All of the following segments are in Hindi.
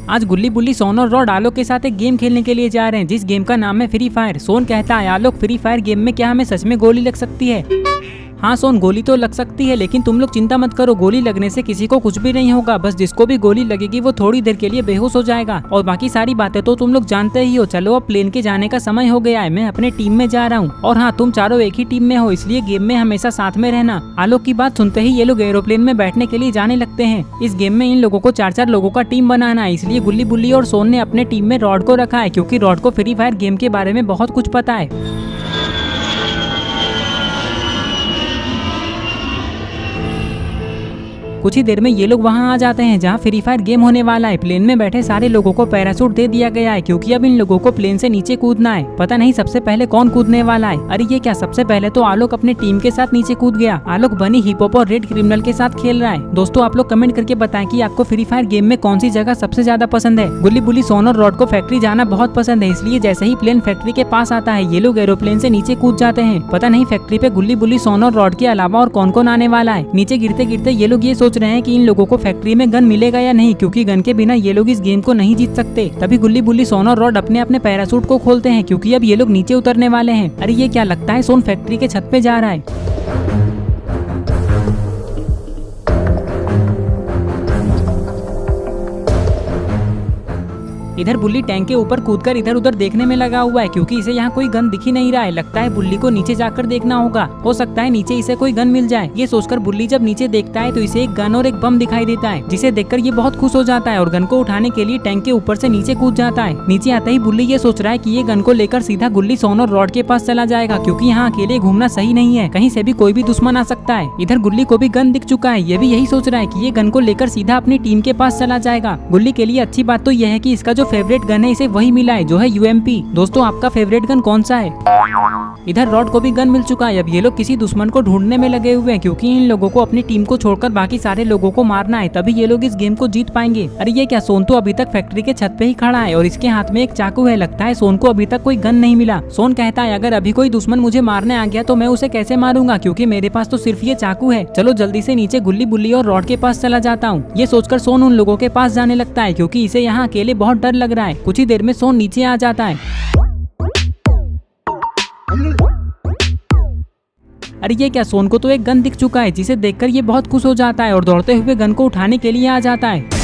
आज गुल्ली बुल्ली सोन और रॉड आलोक के साथ एक गेम खेलने के लिए जा रहे हैं, जिस गेम का नाम है फ्री फायर। सोन कहता है आलोक, फ्री फायर गेम में क्या हमें सच में गोली लग सकती है? हाँ सोन, गोली तो लग सकती है, लेकिन तुम लोग चिंता मत करो, गोली लगने से किसी को कुछ भी नहीं होगा। बस जिसको भी गोली लगेगी वो थोड़ी देर के लिए बेहोश हो जाएगा, और बाकी सारी बातें तो तुम लोग जानते ही हो। चलो अब प्लेन के जाने का समय हो गया है, मैं अपने टीम में जा रहा हूँ। और हाँ, तुम चारों एक ही टीम में हो, इसलिए गेम में हमेशा साथ में रहना। आलोक की बात सुनते ही ये लोग एरोप्लेन में बैठने के लिए जाने लगते हैं। इस गेम में इन लोगों को 4-4 लोगों का टीम बनाना है, इसलिए गुल्ली बुल्ली और सोन ने अपने टीम में रॉड को रखा है, क्योंकि रॉड को फ्री फायर गेम के बारे में बहुत कुछ पता है। कुछ ही देर में ये लोग वहां आ जाते हैं जहां फ्री फायर गेम होने वाला है। प्लेन में बैठे सारे लोगों को पैराशूट दे दिया गया है, क्योंकि अब इन लोगों को प्लेन से नीचे कूदना है। पता नहीं सबसे पहले कौन कूदने वाला है। अरे ये क्या, सबसे पहले तो आलोक अपने टीम के साथ नीचे कूद गया। आलोक बनी हिप हॉप और रेड क्रिमिनल के साथ खेल रहा है। दोस्तों आप लोग कमेंट करके बताएं कि आपको फ्री फायर गेम में कौन सी जगह सबसे ज्यादा पसंद है। गुल्ली बुल्ली सोन और रॉड को फैक्ट्री जाना बहुत पसंद है, इसलिए जैसे ही प्लेन फैक्ट्री के पास आता है ये लोग एरोप्लेन से नीचे कूद जाते हैं। पता नहीं फैक्ट्री पे गुल्ली बुल्ली सोन और रॉड के अलावा और कौन कौन आने वाला है। नीचे गिरते गिरते ये लोग ये सोच रहे हैं कि इन लोगों को फैक्ट्री में गन मिलेगा या नहीं, क्योंकि गन के बिना ये लोग इस गेम को नहीं जीत सकते। तभी गुल्ली बुल्ली सोन और रॉड अपने अपने पैराशूट को खोलते हैं, क्योंकि अब ये लोग नीचे उतरने वाले हैं। अरे ये क्या, लगता है सोन फैक्ट्री के छत पे जा रहा है। इधर बुल्ली टैंक के ऊपर कूदकर इधर उधर देखने में लगा हुआ है, क्योंकि इसे यहाँ कोई गन दिख ही नहीं रहा है। लगता है बुल्ली को नीचे जाकर देखना होगा, हो सकता है नीचे इसे कोई गन मिल जाए। ये सोचकर बुल्ली जब नीचे देखता है तो इसे एक गन और एक बम दिखाई देता है, जिसे देखकर ये बहुत खुश हो जाता है और गन को उठाने के लिए टैंक के ऊपर से नीचे कूद जाता है। नीचे आते ही बुल्ली ये सोच रहा है कि ये गन को लेकर सीधा गुल्ली सोन और रॉड के पास चला जाएगा, क्योंकि यहाँ अकेले घूमना सही नहीं है, कहीं से भी कोई भी दुश्मन आ सकता है। इधर गुल्ली को भी गन दिख चुका है, ये भी यही सोच रहा है कि ये गन को लेकर सीधा अपनी टीम के पास चला जाएगा। गुल्ली के लिए अच्छी बात तो यह है कि इसका जो फेवरेट गन है इसे वही मिला है, जो है यूएमपी। दोस्तों आपका फेवरेट गन कौन सा है? इधर रॉड को भी गन मिल चुका है। अब ये लोग किसी दुश्मन को ढूंढने में लगे हुए हैं, क्योंकि इन लोगों को अपनी टीम को छोड़कर बाकी सारे लोगों को मारना है, तभी ये लोग इस गेम को जीत पाएंगे। अरे ये क्या, सोन तो अभी तक फैक्ट्री के छत पे ही खड़ा है और इसके हाथ में एक चाकू है। लगता है सोन को अभी तक कोई गन नहीं मिला। सोन कहता है अगर अभी कोई दुश्मन मुझे मारने आ गया तो मैं उसे कैसे मारूंगा, क्योंकि मेरे पास तो सिर्फ ये चाकू है। चलो जल्दी से नीचे गुल्ली बुल्ली और रॉड के पास चला जाता हूँ। ये सोचकर सोन उन लोगों के पास जाने लगता है, क्योंकि इसे यहाँ अकेले बहुत डर लग रहा है। कुछ ही देर में सोन नीचे आ जाता है। अरे ये क्या, सोन को तो एक गन दिख चुका है, जिसे देखकर ये बहुत खुश हो जाता है और दौड़ते हुए गन को उठाने के लिए आ जाता है।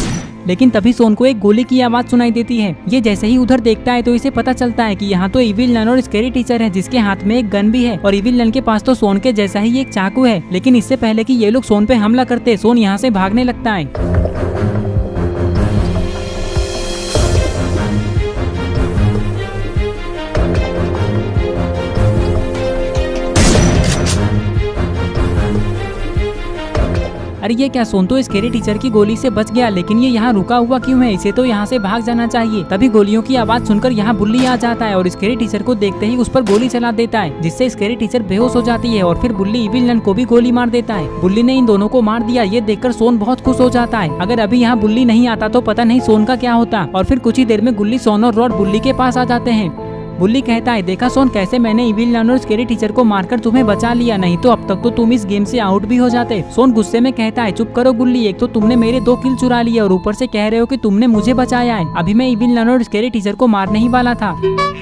लेकिन तभी सोन को एक गोली की आवाज सुनाई देती है। ये जैसे ही उधर देखता है तो इसे पता चलता है कि यहाँ तो इविल नन और स्कैरी टीचर है, जिसके हाथ में एक गन भी है, और इविल नन के पास तो सोन के जैसा ही एक चाकू है। लेकिन इससे पहले कि ये लोग सोन पे हमला करते, सोन यहाँ से भागने लगता है। अरे ये क्या, सोन तो स्कैरी टीचर की गोली से बच गया, लेकिन ये यहाँ रुका हुआ क्यों है? इसे तो यहाँ से भाग जाना चाहिए। तभी गोलियों की आवाज सुनकर यहाँ बुल्ली आ जाता है और स्कैरी टीचर को देखते ही उस पर गोली चला देता है, जिससे स्कैरी टीचर बेहोश हो जाती है और फिर बुल्ली इविल नन को भी गोली मार देता है। बुल्ली ने इन दोनों को मार दिया, ये देखकर सोन बहुत खुश हो जाता है। अगर अभी यहाँ बुल्ली नहीं आता तो पता नहीं सोन का क्या होता। और फिर कुछ ही देर में गुल्ली सोन और रॉड बुल्ली के पास आ जाते हैं। बुल्ली कहता है देखा सोन, कैसे मैंने इविल नन और स्कैरी टीचर को मारकर तुम्हें बचा लिया, नहीं तो अब तक तो तुम इस गेम से आउट भी हो जाते। सोन गुस्से में कहता है चुप करो गुल्ली, एक तो तुमने मेरे 2 किल चुरा लिए और ऊपर से कह रहे हो कि तुमने मुझे बचाया है। अभी मैं इविल नन और स्कैरी टीचर को मारने ही वाला था,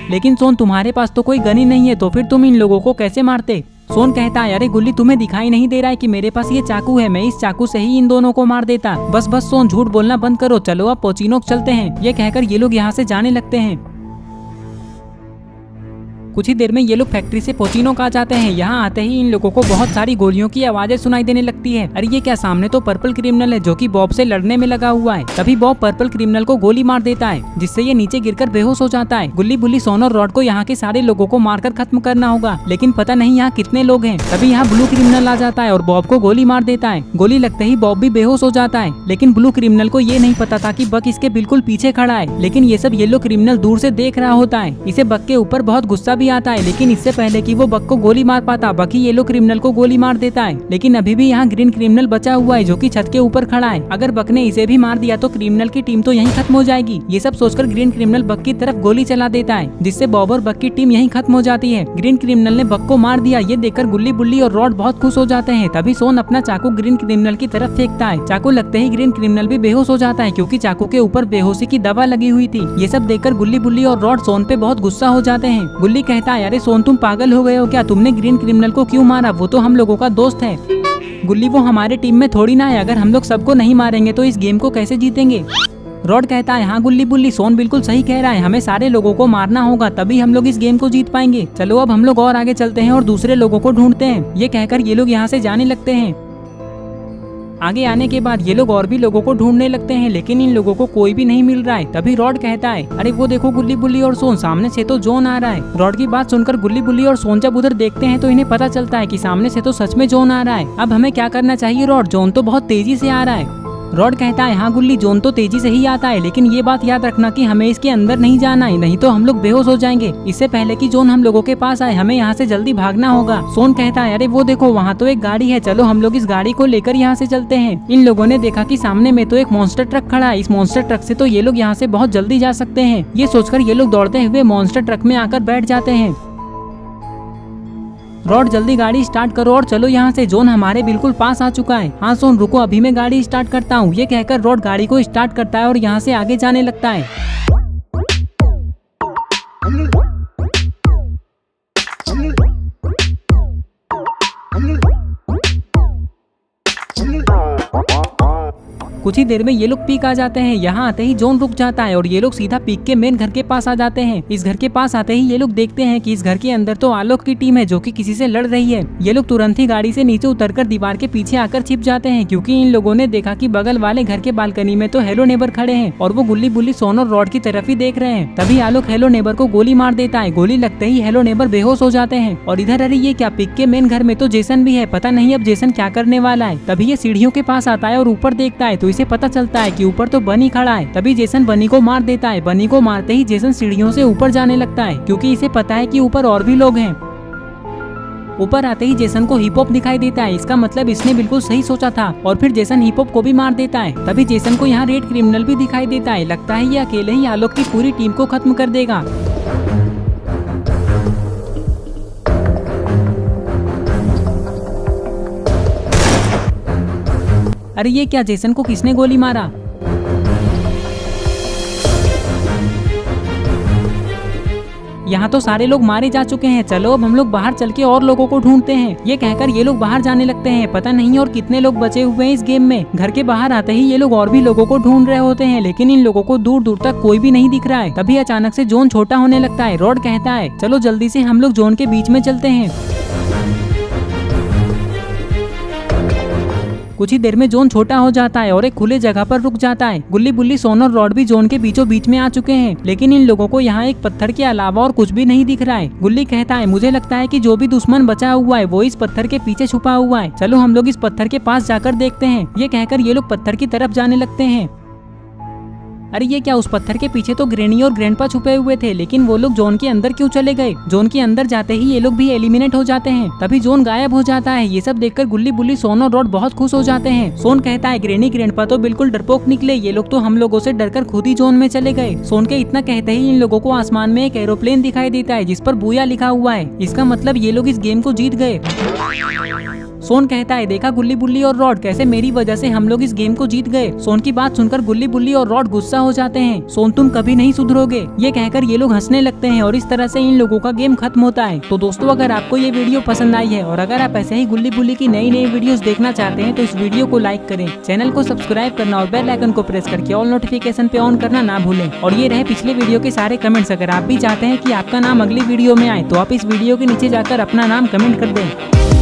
लेकिन सोन तुम्हारे पास तो कोई गन ही नहीं है, तो फिर तुम इन लोगों को कैसे मारते? सोन कहता है अरे गुल्ली, तुम्हें दिखाई नहीं दे रहा है कि मेरे पास ये चाकू है, मैं इस चाकू से ही इन दोनों को मार देता। बस बस सोन, झूठ बोलना बंद करो, चलो अब पोचिनोक चलते हैं। ये कहकर ये लोग यहाँ से जाने लगते हैं। कुछ ही देर में ये लोग फैक्ट्री से पोचिनोक आ जाते हैं। यहाँ आते ही इन लोगों को बहुत सारी गोलियों की आवाजें सुनाई देने लगती है। अरे ये क्या, सामने तो पर्पल क्रिमिनल है जो कि बॉब से लड़ने में लगा हुआ है। तभी बॉब पर्पल क्रिमिनल को गोली मार देता है, जिससे ये नीचे गिरकर बेहोश हो जाता है। गुल्ली बुल्ली सोन और रॉड को यहाँ के सारे लोगों को मारकर खत्म करना होगा, लेकिन पता नहीं यहाँ कितने लोग हैं। तभी यहाँ ब्लू क्रिमिनल आ जाता है और बॉब को गोली मार देता है। गोली लगते ही बॉब भी बेहोश हो जाता है, लेकिन ब्लू क्रिमिनल को ये नहीं पता था कि बक इसके बिल्कुल पीछे खड़ा है। लेकिन ये सब येलो क्रिमिनल दूर से देख रहा होता है। इसे बक के ऊपर बहुत गुस्सा भी भी आता है, लेकिन इससे पहले कि वो बक को गोली मार पाता बकी येलो क्रिमिनल को गोली मार देता है। लेकिन अभी भी यहाँ ग्रीन क्रिमिनल बचा हुआ है जो कि छत के ऊपर खड़ा है। अगर बक ने इसे भी मार दिया तो क्रिमिनल की टीम तो यहीं खत्म हो जाएगी। ये सब सोचकर ग्रीन क्रिमिनल बक की तरफ गोली चला देता है, जिससे बॉब और बक की टीम यहीं खत्म हो जाती है। ग्रीन क्रिमिनल ने बक को मार दिया। ये देखकर गुल्ली बुल्ली और रॉड बहुत खुश हो जाते हैं। तभी सोन अपना चाकू ग्रीन क्रिमिनल की तरफ फेंकता है। चाकू लगते ही ग्रीन क्रिमिनल भी बेहोश हो जाता है, क्योंकि चाकू के ऊपर बेहोशी की दवा लगी हुई थी। ये सब देखकर गुल्ली बुल्ली और रॉड सोन पे बहुत गुस्सा हो जाते हैं। गुल्ली कहता है, अरे सोन तुम पागल हो गए हो क्या? तुमने ग्रीन क्रिमिनल को क्यों मारा? वो तो हम लोगों का दोस्त है। गुल्ली, वो हमारे टीम में थोड़ी ना है। अगर हम लोग सबको नहीं मारेंगे तो इस गेम को कैसे जीतेंगे? रॉड कहता है, हाँ गुल्ली बुल्ली, सोन बिल्कुल सही कह रहा है। हमें सारे लोगों को मारना होगा, तभी हम लोग इस गेम को जीत पाएंगे। चलो अब हम लोग और आगे चलते हैं और दूसरे लोगों को ढूंढते हैं। ये कहकर ये लोग यहाँ से जाने लगते हैं। आगे आने के बाद ये लोग और भी लोगों को ढूंढने लगते हैं, लेकिन इन लोगों को कोई भी नहीं मिल रहा है। तभी रॉड कहता है, अरे वो देखो गुल्ली बुल्ली और सोन, सामने से तो जॉन आ रहा है। रॉड की बात सुनकर गुल्ली बुल्ली और सोन जब उधर देखते हैं तो इन्हें पता चलता है कि सामने से तो सच में जॉन आ रहा है। अब हमें क्या करना चाहिए रॉड? जॉन तो बहुत तेजी से आ रहा है। रॉड कहता है, हाँ गुल्ली, जॉन तो तेजी से ही आता है, लेकिन ये बात याद रखना कि हमें इसके अंदर नहीं जाना है, नहीं तो हम लोग बेहोश हो जाएंगे। इससे पहले कि जॉन हम लोगों के पास आए, हमें यहाँ से जल्दी भागना होगा। सोन कहता है, अरे वो देखो वहाँ तो एक गाड़ी है, चलो हम लोग इस गाड़ी को लेकर यहाँ से चलते हैं। इन लोगों ने देखा कि सामने में तो एक मॉन्स्टर ट्रक खड़ा है। इस मॉन्स्टर ट्रक से तो ये लोग यहाँ से बहुत जल्दी जा सकते हैं। ये सोचकर ये लोग दौड़ते हुए मॉन्स्टर ट्रक में आकर बैठ जाते हैं। रॉड, जल्दी गाड़ी स्टार्ट करो और चलो यहाँ से, जॉन हमारे बिल्कुल पास आ चुका है। हाँ सोन रुको, अभी मैं गाड़ी स्टार्ट करता हूँ। ये कहकर रॉड गाड़ी को स्टार्ट करता है और यहाँ से आगे जाने लगता है। कुछ ही देर में ये लोग पीक आ जाते हैं। यहाँ आते ही जॉन रुक जाता है और ये लोग सीधा पीक के मेन घर के पास आ जाते हैं। इस घर के पास आते ही ये लोग देखते हैं कि इस घर के अंदर तो आलोक की टीम है जो कि किसी से लड़ रही है। ये लोग तुरंत ही गाड़ी से नीचे उतरकर दीवार के पीछे आकर छिप जाते हैं, क्योंकि इन लोगों ने देखा कि बगल वाले घर के बालकनी में तो हेलो नेबर खड़े हैं और वो गुल्ली बुल्ली, सोन और रॉड की तरफ ही देख रहे हैं। तभी आलोक हेलो नेबर को गोली मार देता है। गोली लगते ही हेलो नेबर बेहोश हो जाते हैं। और इधर अरे ये क्या, पिक के मेन घर में तो जेसन भी है। पता नहीं अब जेसन क्या करने वाला है। तभी ये सीढ़ियों के पास आता है और ऊपर देखता है तो इसे पता चलता है कि ऊपर तो बनी खड़ा है। तभी जेसन बनी को मार देता है। बनी को मारते ही जेसन सीढ़ियों से ऊपर जाने लगता है, क्योंकि इसे पता है कि ऊपर और भी लोग हैं। ऊपर आते ही जेसन को हिप हॉप दिखाई देता है। इसका मतलब इसने बिल्कुल सही सोचा था और फिर जेसन हिप हॉप को भी मार देता है। तभी जेसन को यहाँ रेड क्रिमिनल भी दिखाई देता है। लगता है ये अकेले ही आलोक की पूरी टीम को खत्म कर देगा। अरे ये क्या, जेसन को किसने गोली मारा? यहाँ तो सारे लोग मारे जा चुके हैं। चलो अब हम लोग बाहर चल के और लोगों को ढूंढते हैं। ये कहकर ये लोग बाहर जाने लगते हैं। पता नहीं और कितने लोग बचे हुए हैं इस गेम में। घर के बाहर आते ही ये लोग और भी लोगों को ढूंढ रहे होते हैं, लेकिन इन लोगों को दूर दूर तक कोई भी नहीं दिख रहा है। तभी अचानक से जॉन छोटा होने लगता है। रॉड कहता है, चलो जल्दी से हम लोग जॉन के बीच में चलते हैं। कुछ ही देर में जॉन छोटा हो जाता है और एक खुले जगह पर रुक जाता है। गुल्ली बुल्ली, सोन और रॉड भी जॉन के बीचों बीच में आ चुके हैं, लेकिन इन लोगों को यहाँ एक पत्थर के अलावा और कुछ भी नहीं दिख रहा है। गुल्ली कहता है, मुझे लगता है कि जो भी दुश्मन बचा हुआ है वो इस पत्थर के पीछे छुपा हुआ है। चलो हम लोग इस पत्थर के पास जाकर देखते हैं। ये कहकर ये लोग पत्थर की तरफ जाने लगते हैं। अरे ये क्या, उस पत्थर के पीछे तो ग्रैनी और ग्रैंडपा छुपे हुए थे, लेकिन वो लोग जॉन के अंदर क्यों चले गए? जॉन के अंदर जाते ही ये लोग भी एलिमिनेट हो जाते हैं। तभी जॉन गायब हो जाता है। ये सब देखकर गुल्ली बुल्ली, सोन और रॉड बहुत खुश हो जाते हैं। सोन कहता है, ग्रैनी ग्रैंडपा तो बिल्कुल डरपोक निकले, ये लोग तो हम लोगों से डरकर खुद ही जॉन में चले गए। सोन के इतना कहते ही इन लोगों को आसमान में एक एरोप्लेन दिखाई देता है जिस पर बूया लिखा हुआ है। इसका मतलब ये लोग इस गेम को जीत गए। सोन कहता है, देखा गुल्ली बुल्ली और रॉड, कैसे मेरी वजह से हम लोग इस गेम को जीत गए। सोन की बात सुनकर गुल्ली बुल्ली और रॉड गुस्सा हो जाते हैं। सोन तुम कभी नहीं सुधरोगे। ये कहकर ये लोग हंसने लगते हैं और इस तरह से इन लोगों का गेम खत्म होता है। तो दोस्तों, अगर आपको ये वीडियो पसंद आई है और अगर आप ऐसे ही गुल्ली बुल्ली की नई नई वीडियोस देखना चाहते हैं तो इस वीडियो को लाइक करें, चैनल को सब्सक्राइब करना और बेल आइकन को प्रेस करके ऑल नोटिफिकेशन पे ऑन करना ना भूलें। और ये रहे पिछले वीडियो के सारे कमेंट्स। अगर आप भी चाहते हैं कि आपका नाम अगली वीडियो में आए तो आप इस वीडियो के नीचे जाकर अपना नाम कमेंट कर दें।